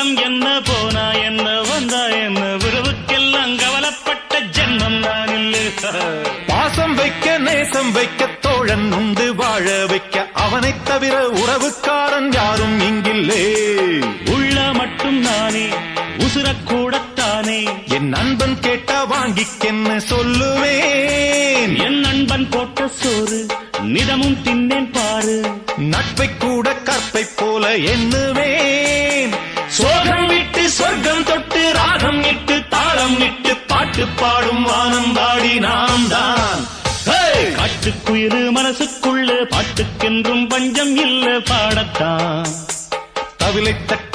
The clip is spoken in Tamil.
சொந்தம் என்ன போனா என்ன வந்தா என்ன உறவுக்கெல்லாம் கவலைப்பட்ட ஜென்மம் நான் இல்லை. பாசம் வைக்க நேசம் வைக்க தோழன் உண்டு வாழ வைக்க அவனை தவிர உறவுக்காரன் யாரும் இங்கில்லே. உள்ள மட்டும் நானே உசுரக்கூடத்தானே என் நண்பன் கேட்டா வாங்கிக்கென்னு சொல்லுவேன். என் நண்பன் போட்ட சோறு நிதமும் தின்னேன் பாரு. நட்பை கூட கற்பை போல எண்ணுவேன். சோகம் விட்டு சொர்க்கம் தொட்டு ராகம் இட்டு தாளம் இட்டு பாட்டு பாடும் வானம் பாடி நாம் தான். காட்டுக்குயிரு மனசுக்குள்ள பாட்டுக்கென்றும் பஞ்சம் இல்ல பாடத்தான். தவிலை தட்டி